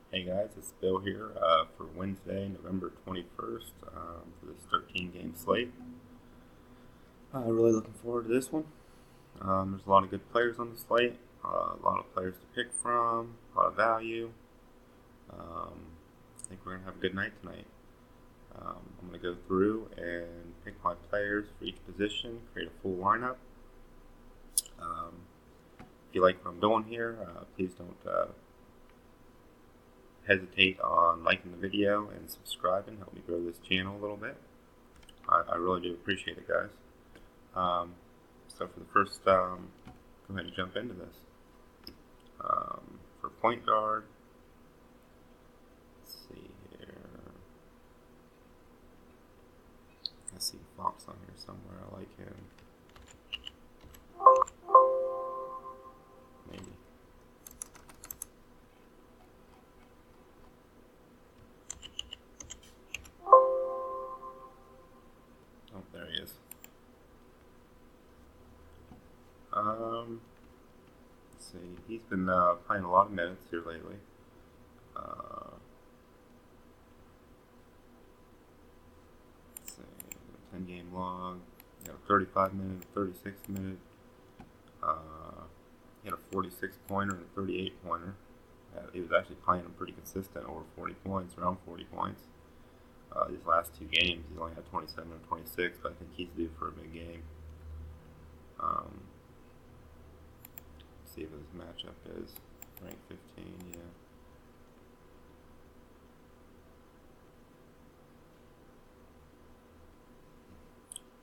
Hey guys, it's Bill here for Wednesday, November 21st for this 13-game slate. Really looking forward to this one. There's a lot of good players on the slate, a lot of players to pick from, a lot of value. I think we're going to have a good night tonight. I'm going to go through and pick my players for each position, create a full lineup. If you like what I'm doing here, please don't hesitate on liking the video and subscribing. Help me grow this channel a little bit. I really do appreciate it, guys. So for the first, go ahead and jump into this. For point guard, let's see here. I see Fox on here somewhere. I like him. Maybe. Oh, there he is. Let's see. He's been playing a lot of minutes here lately. Let's see. 10-game log. 35 minute, 36 minute. He had a 46-pointer and a 38-pointer. He was actually playing them pretty consistent, over 40 points, around 40 points. These last two games, he's only had 27 and 26, but I think he's due for a big game. Let's see if his matchup is ranked 15, yeah.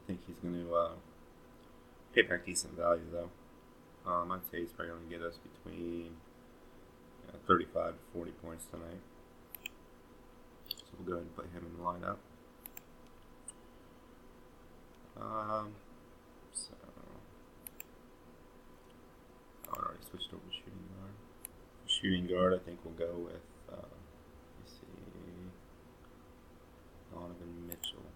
I think he's going to pay back decent value, though. I'd say he's probably going to get us between 35 to 40 points tonight. So we'll go ahead and put him in the lineup. So I already switched over to shooting guard. For shooting guard, I think we'll go with let's see, Donovan Mitchell.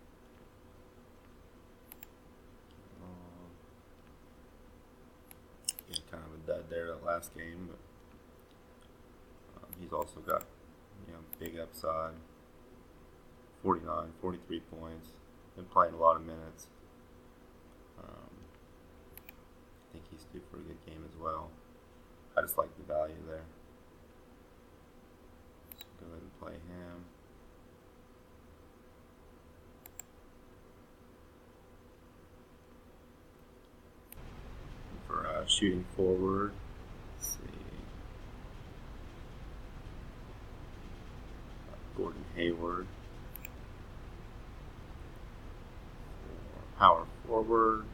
Kind of a dud there that last game, but he's also got big upside. 49, 43 points. Been playing a lot of minutes. I think he's due for a good game as well. I just like the value there. So go ahead and play him. For shooting forward, let's see. Gordon Hayward. For power forward,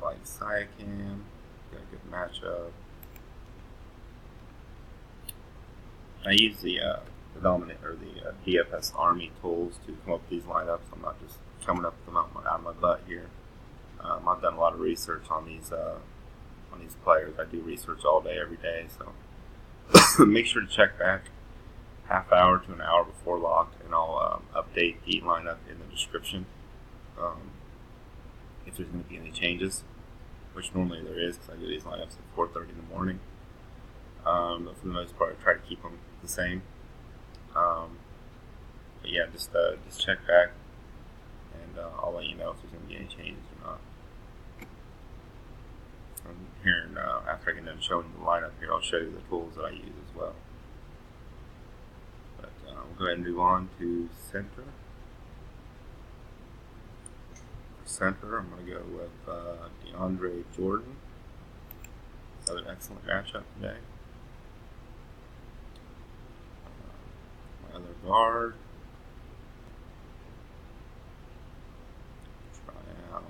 I like Siakam. Got a good matchup. I use the dominant or the DFS Army tools to come up with these lineups. I'm not just coming up with them out of my butt here. I've done a lot of research on these players. I do research all day, every day. So make sure to check back half hour to an hour before lock, and I'll update the lineup in the description if there's going to be any changes, which normally there is because I do these lineups at 4:30 in the morning. But for the most part, I try to keep them the same. But yeah, just check back, and I'll let you know if there's going to be any changes or not. Here, after I get done showing you the lineup here, I'll show you the tools that I use as well. But we'll go ahead and move on to center. For center, I'm going to go with DeAndre Jordan. Another excellent matchup today. My other guard. Try out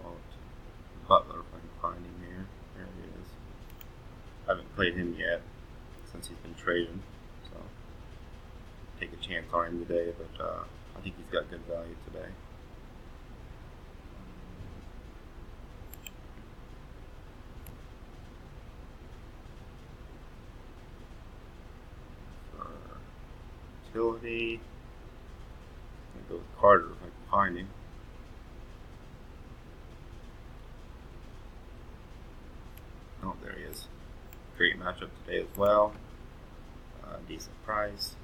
Butler if I can find him here. There he is. I haven't played him yet since he's been traded, so take a chance on him today, but I think he's got good value today. For utility, I'm going to go with Carter if I can find him. Oh, there he is. great matchup today as well. Decent price.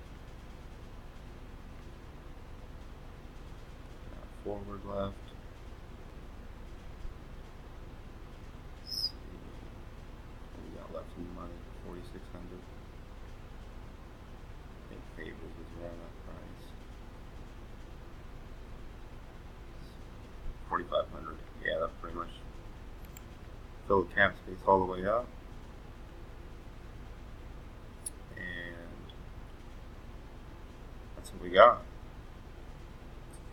Forward left. Let's see what we got left in the money. 4,600. I think Favors was around that price. 4,500. Yeah, that's pretty much fill the cap space all the way up. And that's what we got.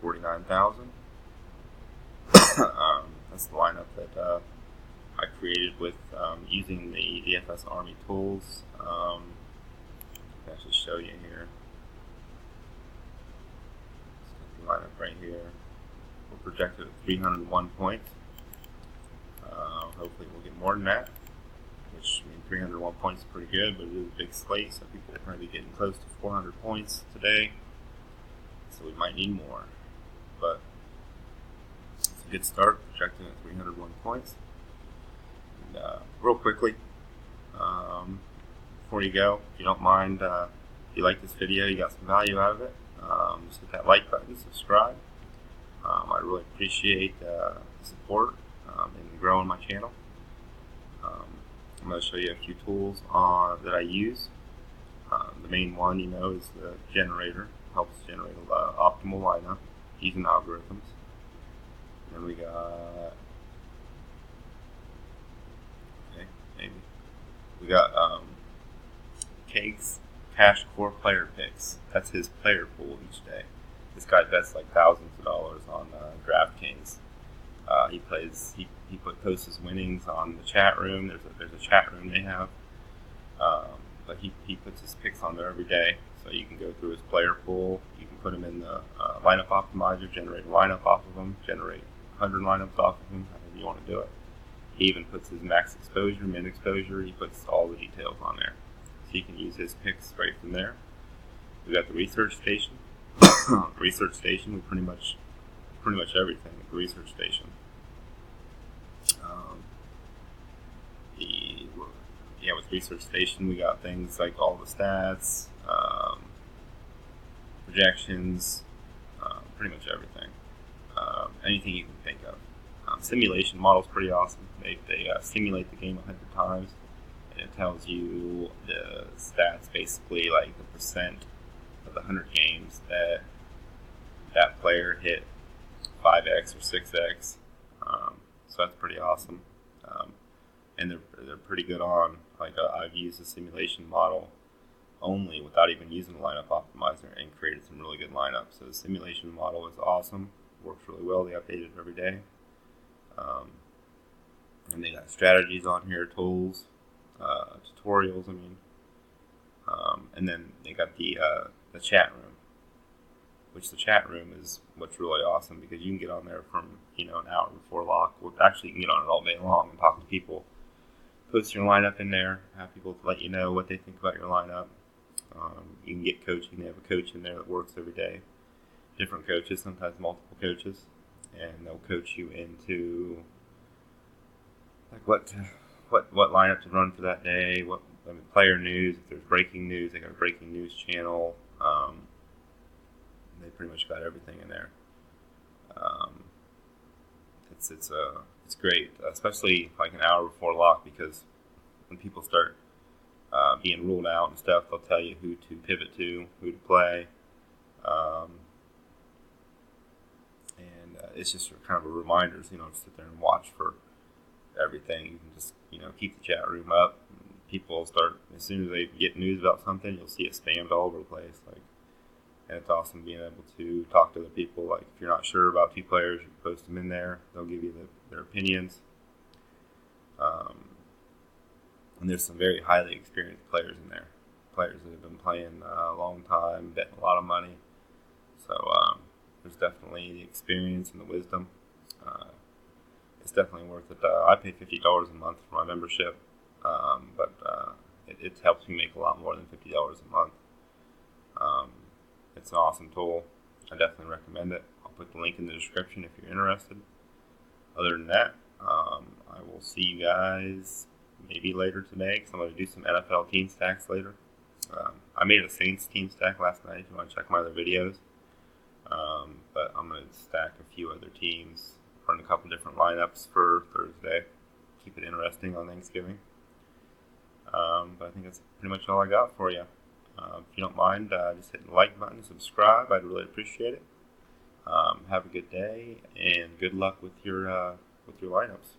49,000. That's the lineup that I created with using the DFS Army tools. I'll actually show you here. Let's get the lineup right here. We're projected at 301 points. Hopefully we'll get more than that, which, I mean, 301 points is pretty good, but it is a big slate, so people will probably be getting close to 400 points today. So we might need more. But it's a good start, projecting at 301 points. And, real quickly, before you go, if you don't mind, if you like this video, you got some value out of it, just hit that like button, subscribe. I really appreciate the support in growing my channel. I'm going to show you a few tools that I use. The main one, is the generator. Helps generate an optimal lineup using algorithms. Then we got, we got Cake's Cash Core Player Picks. That's his player pool each day. This guy bets like thousands of dollars on DraftKings. He posts his winnings on the chat room. There's a chat room they have, but he puts his picks on there every day. So you can go through his player pool. You can put him in the lineup optimizer, generate a lineup off of him, generate 100 lineups off of him, however you want to do it. He even puts his max exposure, min exposure. He puts all the details on there, so you can use his picks straight from there. We got the research station. Research station, we pretty much everything at the research station. With research station, we got things like all the stats, projections, pretty much everything, anything you can think of. Simulation model is pretty awesome. They simulate the game 100 times, and it tells you the stats, basically like the percent of the 100 games that player hit 5x or 6x. So that's pretty awesome. And they're pretty good on, I've used the simulation model only without even using the lineup optimizer and created some really good lineups. So the simulation model is awesome, works really well. They update it every day. And they got strategies on here, tools, tutorials, and then they got the chat room, which the chat room is what's really awesome, because you can get on there from, an hour before lock. Well, actually, you can get on it all day long and talk to people. Post your lineup in there, have people let you know what they think about your lineup. You can get coaching. They have a coach in there that works every day. Different coaches, sometimes multiple coaches, and they'll coach you into what lineup to run for that day. Player news. If there's breaking news, they got a breaking news channel. They pretty much got everything in there. It's great, especially like an hour before lock, because when people start being ruled out and stuff, they'll tell you who to pivot to, who to play, and it's just kind of a reminder, so you don't sit there and watch for everything. You can just keep the chat room up. People start, as soon as they get news about something, you'll see it spammed all over the place. And it's awesome being able to talk to other people. Like, if you're not sure about two players, you post them in there. They'll give you their opinions. And there's some very highly experienced players in there. Players that have been playing a long time, betting a lot of money. So there's definitely the experience and the wisdom. It's definitely worth it. I pay $50 a month for my membership, but it helps me make a lot more than $50 a month. It's an awesome tool. I definitely recommend it. I'll put the link in the description if you're interested. Other than that, I will see you guys maybe later today, because I'm going to do some NFL team stacks later. I made a Saints team stack last night if you want to check my other videos. But I'm going to stack a few other teams, run a couple different lineups for Thursday. Keep it interesting on Thanksgiving. But I think that's pretty much all I got for you. If you don't mind, just hitting the like button, subscribe. I'd really appreciate it. Have a good day, and good luck with your lineups.